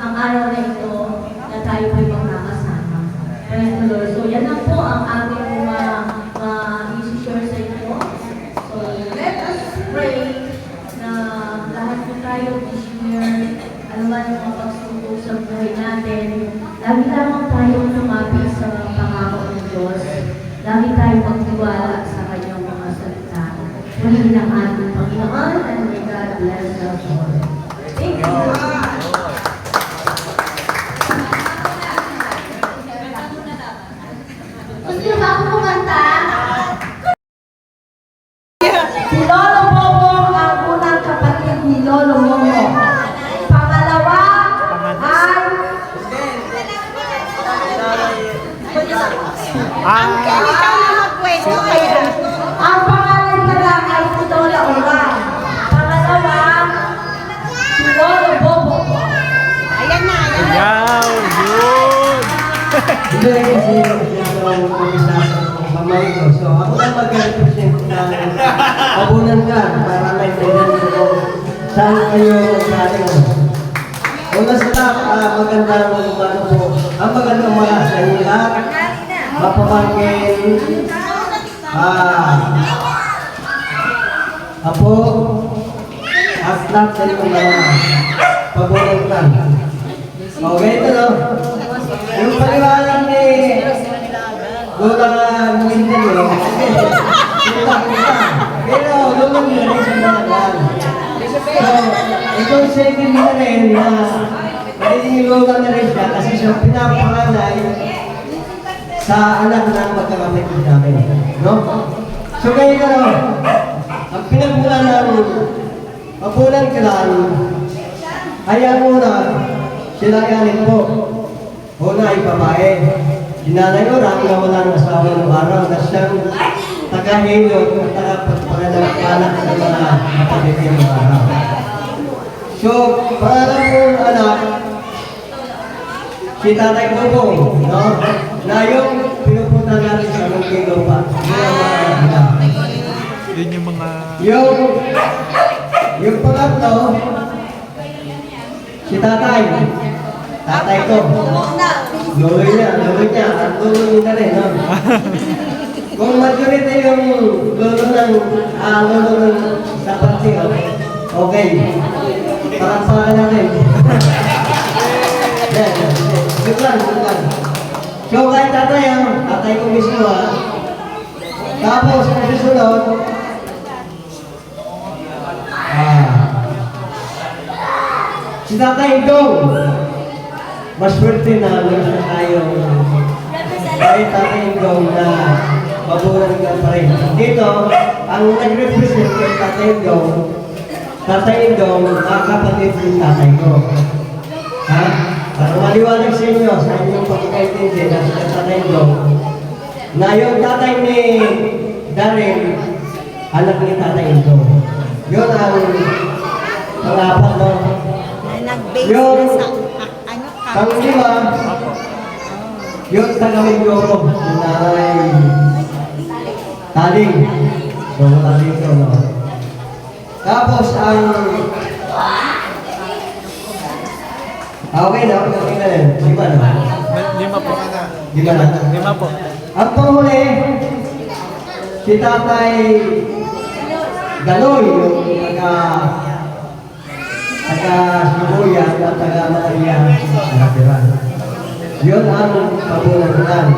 ang araw na ito na tayo ay magkakasama. Praise the Lord. So yan lang po ang ating i-share sa inyo. So let us pray na lahat po tayo this year, ano man ang mga pagsubok sa buhay natin, lagi lamang tayo lumapit sa pangako ng Diyos. Lagi tayo magtiwala sa kanyang mga salita. Purihin ang ating Panginoon and may God bless us all. Thank you. Gusto niyo ba ako kumanta? Si Lolo Bobo ang unang kapatid ni Lolo Momo. Pangalawa ay ikaw na magkwento kaya. ang pangalan nila ay si Lola Oran. Pangalawa, si Lolo Bobo. Ayan na, ayan na. Wow, good! Hindi kasi yung kumisa sa pamay ko. So ako na mag-represent ng abunan ka para may tingnan ko saan kayo galing. Una sa lahat, magandang ano po. Ang magandang mga sa inyo lahat. Mapamangkin. Apo. At lahat sa inyo mga pabunan ka. Okay, ito no? Yung paliwanag ni Lola Mindanao, kita. Pero Lola Mindanao sa mga so, itong second na rin na magiging Lola na rin siya kasi siya pinapangalay sa anak ng magkakapatid namin. No? So ngayon na no, ang pinagmulan ng mapunan ka lang, ayaw muna sila yanin po. Una ay babae. Sinanay Oran na wala ng asawa ng araw na siyang taga-hilot at tagapagpanganak sa mga kapatid ng araw. So, para po anak, si Tatay Bobo, no? Na yung pinupunta natin sa Muntingo pa. Yun yung mga... Yung pangatlo, si Tatay. Tatay ko. Lolo niya. At lolo na rin, no? Kung majority yung lolo ng sa partiyo, okay. Parampakan natin. Good lang. So, kahit tatay ko mismo, tapos, susunod, si Tatay Dong, maswerte na meron tayong kahit Tatay Dong na mabunan ka pa rin. Dito, ang nag-represent kay Tatay Dong, kapatid ng tatay ko. Ha? Para maliwanag sa inyo, sa inyong pagkakaintindi na sa Tatay Dong, na yung tatay ni Darren, anak ni Tatay Dong. Yun ang pangapat, no? Yung pang-lima, yung taga-Mindoro, yung nanay Taling. So, wala dito, no? Tapos, okay na rin. Lima na. Lima po. Lima po. At panghuli, si Tatay Galoy, yung taga-Sibuya at taga-Maria Napiran. Yun ang pabunan.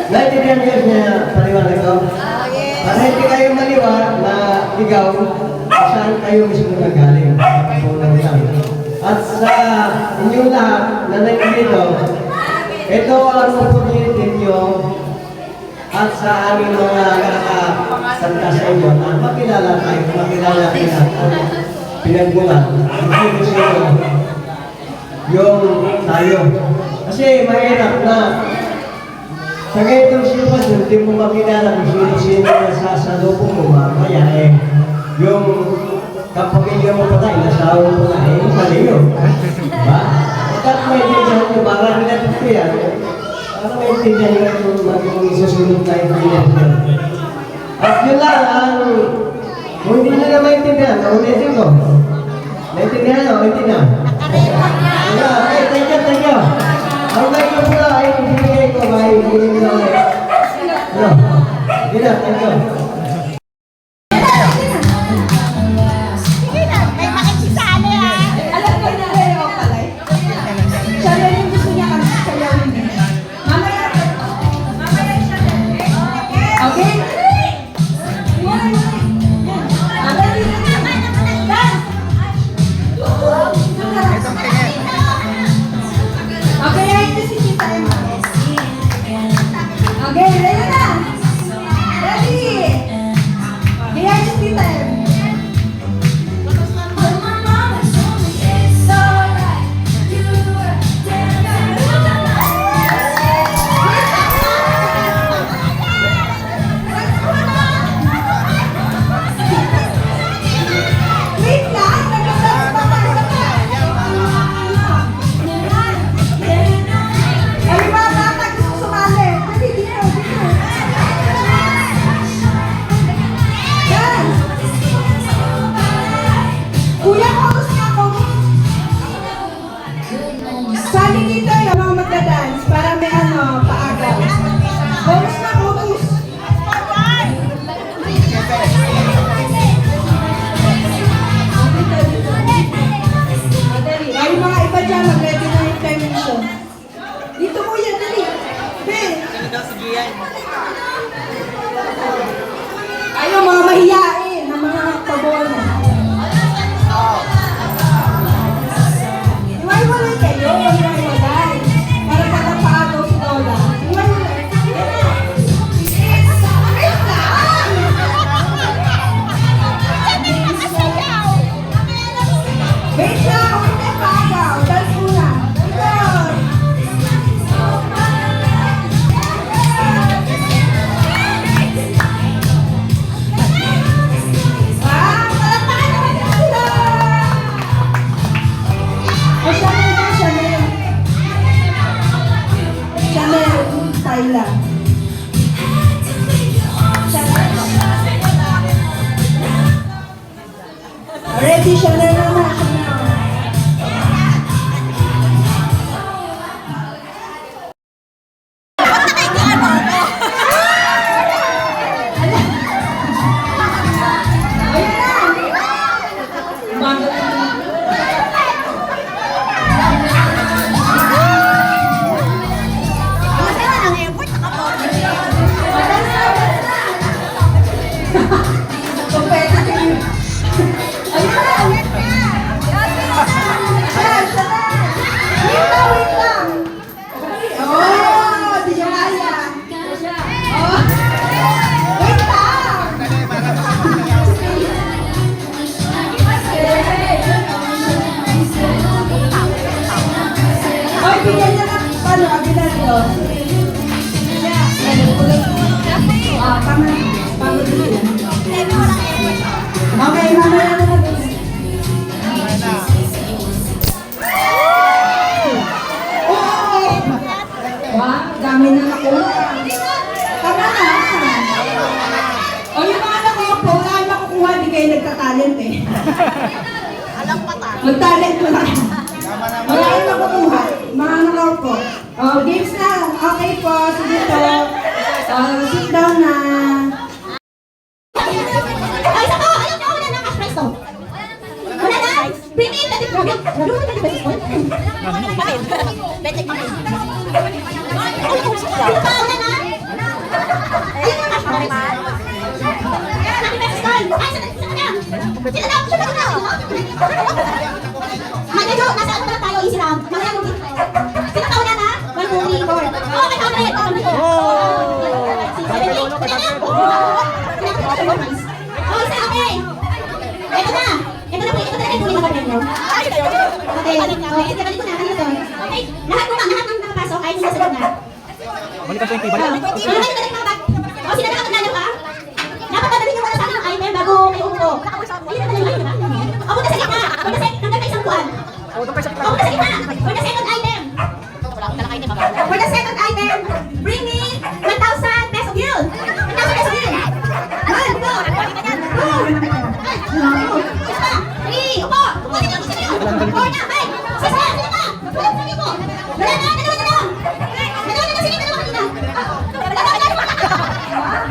99 years niya paliwanag ko. Para hindi kayo maliwa na ligaw kung saan kayo mismo nagaling. Punan lang. At sa inyo lahat na nandito, ito ang opportunity nyo at sa aming mga nakakasanta sa inyo na makilala tayo, makilala nila ang pinagmulan. Sino-sino yung tayo. Kasi mahirap na sa ganitong sitwasyon, hindi mo makilala kung sino-sino na sasalubong mo mamaya yung kapamilya mo pa tayo, nasawa mo na mali yun. Diba? At may tindahan nyo, marami na dito yan. Para may tindahan nyo kung magiging susunod na yung pinagmulan. At yun lang, kung hindi nyo na maintindihan, ulitin ko. Naintindihan nyo, hindi na. Okay, thank you. Ang may ko pula ay ibigay ko, ay ibigay ko ulit. Ano? Sige na, thank you. Sige na, may makikisali ha. Alam ko na rin ako pala. Siya na yung gusto niya kami sayawin. Mamaya siya na. Okay? Okay, ay ito si Tita Emma. Okay, ready na. Ready. Kaya si Tita Emma. Wait lang, nagkasama pa tayo pa. Ay, mga bata gusto sumali. Dali, dito. Yan. Kuya, chorus nga, chorus. Sali dito yung mga magdadance para may paagaw. Chorus na, chorus. Ay, mga iba dyan, mag-ready na yung dimension. Dito kuya, dali. Ben. Ayaw, mga mahiyain, ng mga pabono. Iwalay kayo, iwalay. Para pagkapaagaw si Lola. Iwalay. Wait lang. Wait lang, huwag tayo paagaw. Dance muna. Ikaw. Palakpakan naman sila. O, Chanel ba? Chanel. Chanel, Thailand. Chanel. Ready, Chanel naman. Chanel. Competitive. Ayun! Wait lang! Oh, di siya kaya. Oh, wait lang! Oy, bigyan niya ng abinan ko. Tama. Pagod din. Okay, mamaya na lang. Wow, dami na nakuha. Tama na. O yung mga nakuha po, wala na nakukuha, di kayo nagtatalent eh. Mag-talent mo lang. Wala na nakukuha. Mga nakuha po. O, games na. Okay po, sige po. Sit down na. Ay, saka, alam mo, wala na ka-preso. Wala na. Prinit, dati ko. Lalo mo na di ba ito? Bete ko. Ay, kung sila. Wala na. Ayun na ka-preso. sige, balik ko na. Ano to? Okay, lahat ng nakapasok ay nasa loob na. Balikan 20, balikan. O, sila na magdalo ka? Dapat dadalhin nyo muna sa akin ng item bago kayo umupo. Hindi na dadalhin nyo, diba? O, punta sa gitna. Hanggang may isang buwan. O, punta sa gitna. For the second item. For the second item, bring me 1,000 peso bill. 1,000 peso bill. One, go. Go. Isa. Three. Upo. Upo dito. Gusto nyo. Four na. Five. Six na. Sino pa? Wala na. Upo. Wala na. Dalawa na lang. Dalawa na lang. Sige, dalawa kanina.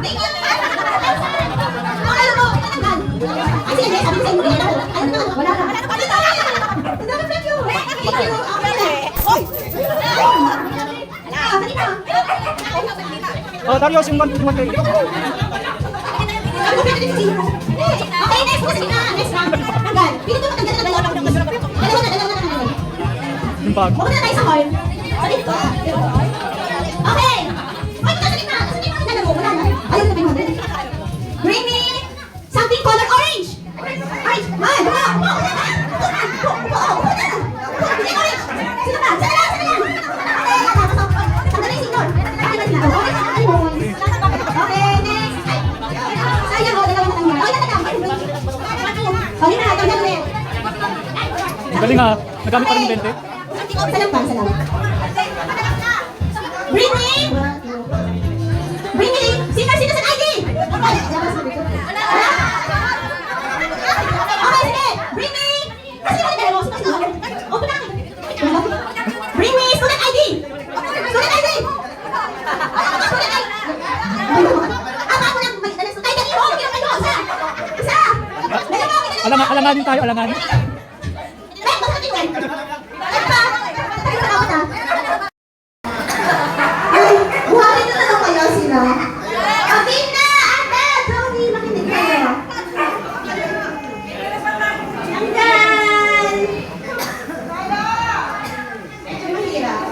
Thank you. Okay, upo. Patanggal. Ay, sige. Sabi ko sa inyo. Ano na? Wala na. Thank you. Thank you. Okay. Oh, Darius, yung 1K. Okay, next question na. Next round. Tanggal. Pili ko matanggal na dalawa. Dalawa na. Yung bag. Huwag na tayo sa hall. Sa dito. Okay. Ay, sa gitna. Sa gitna ang dalawa. Wala na. Ayun na 500. Bring me something color orange. Orange. Man, upo. Upo. Upo na. Upo na. Sige, orange. Sino ba? Sana lang. Tanggalin yung signal. Okay, next. Sayang, dalawa na lang. Okay, natanggal. Okay na, tanggal ulit. Galing ha. Nagamit pa rin yung 20. Salam. Bring me. Sino sa ID? Okay, sige. Bring me. Kasi yung dalawa, sino? Open na. Bring me student ID. Student ID. Student ID. Ako lang. Ay, dali mo. Isa. Dalawa. Alanganin tayo, alanganin. Buharin na lang kaya sila. Okay na! Ate! Joey, makinig kayo. Tanggal! Medyo mahirap.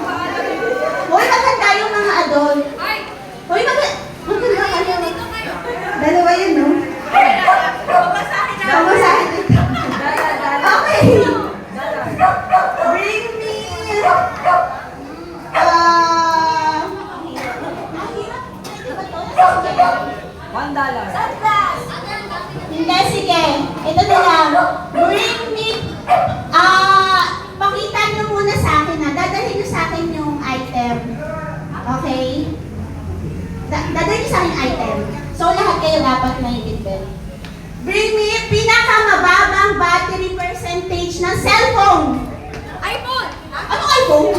Hoy, maganda yung mga adult. Hoy, maganda kayo. Dalawa yun, no? Babasahin ito. Okay. Bring me... Hindi, sige. Ito na lang. Bring me... pakita nyo muna sa akin na. Dadalhin nyo sa akin yung item. Okay? Dadalhin nyo sa akin yung item. So, lahat kayo dapat naiintindihan. Bring me pinakamababang battery percentage ng cellphone. iPhone! Ano iPhone?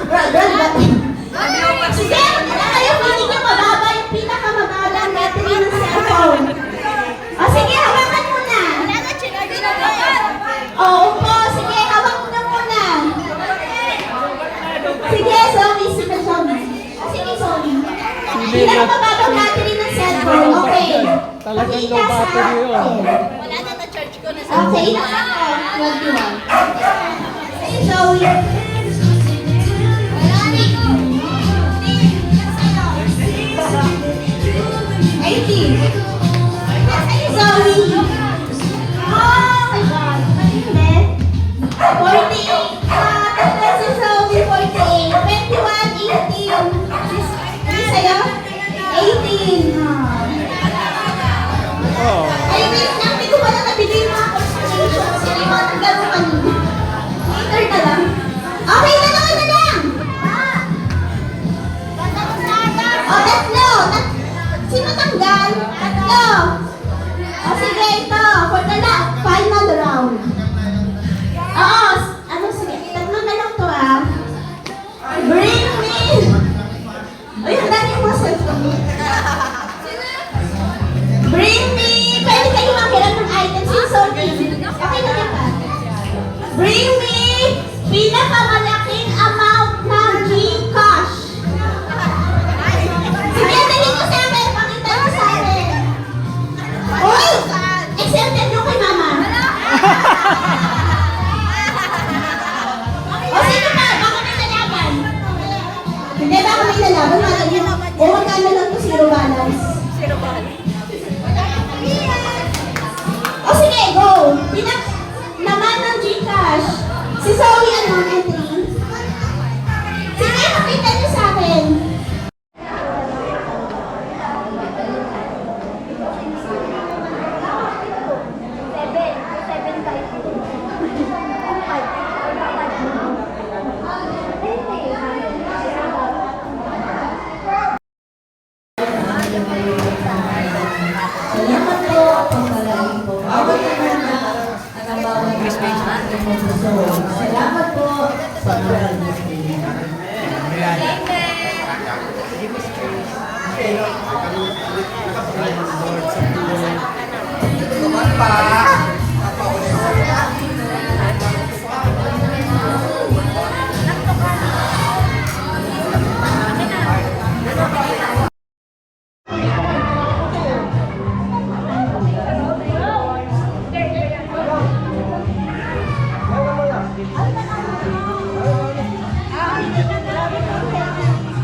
Brand. Sige, kayo pili nyo mababa yung pinakamababang battery ng cellphone. O sige, hawakan mo na. Opo, sige, hawak mo na muna. Sige, sorry. Sige, sorry. Pinakamababang battery ng cellphone. Okay. Talagang low battery yun. Wala na na-charge ko na sa Okay, what do you want? Say, Joey. Sorry. Oh my God. Hindi. 48. Tapos si Zoe, 48. 21, 18. Ano sa'yo? 18. Oh. Ay, wait lang. Hindi ko pala nabili yung mga consultations. Sino yung mga naglaro kanina? Later na lang. Okay, dalawa na lang. O, tatlo. Sino tanggal? Tatlo. O, sige, ito. For the final round. Oo, sige. Tatlo na lang to, ah. Bring me. Uy, ang dami yung mga cellphone. Bring me. Pwede kayo makilang ng items yung sorting. Okay na ba? Bring me pinakamalaking amount ng Gcash. Sige, dali ko sa akin. Pakita ko sa akin. Uy! Accepted nyo kay mama. O sino pa? Baka may lalaban. Hindi, baka may lalaban. O magkano lang po zero balance. O sige, go! Naman ng Gcash. Si Zoe, ano, entry? Sige, makita niyo sa akin. Salamat po at pagpalain po. Bawat kumanda at ang bawat ating mga puso. Salamat po sa mga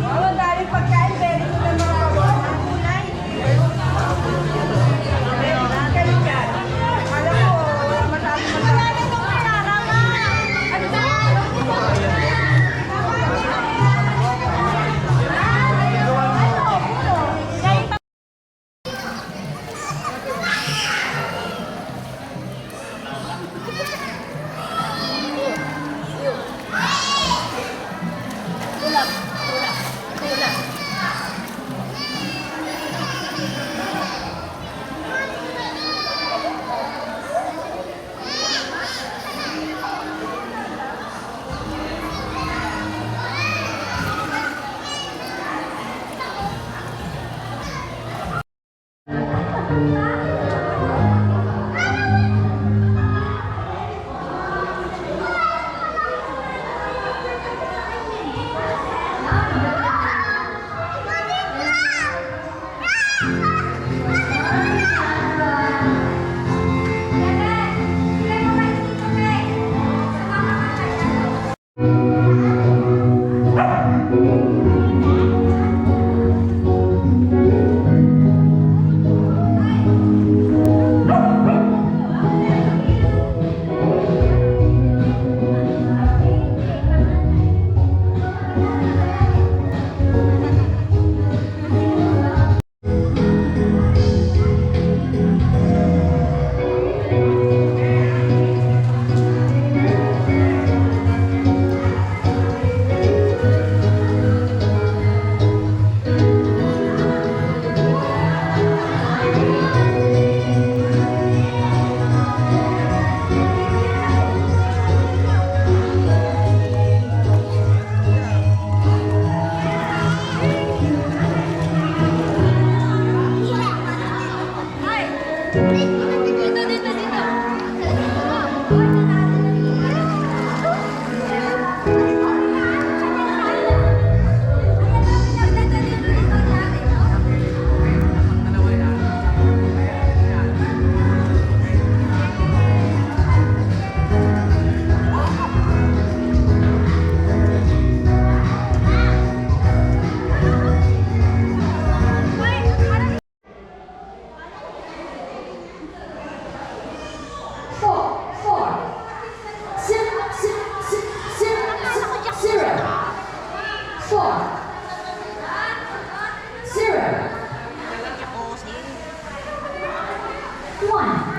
Ang daming pagkain, very good ang mga kulay. Galing yan. Alam mo, madami One.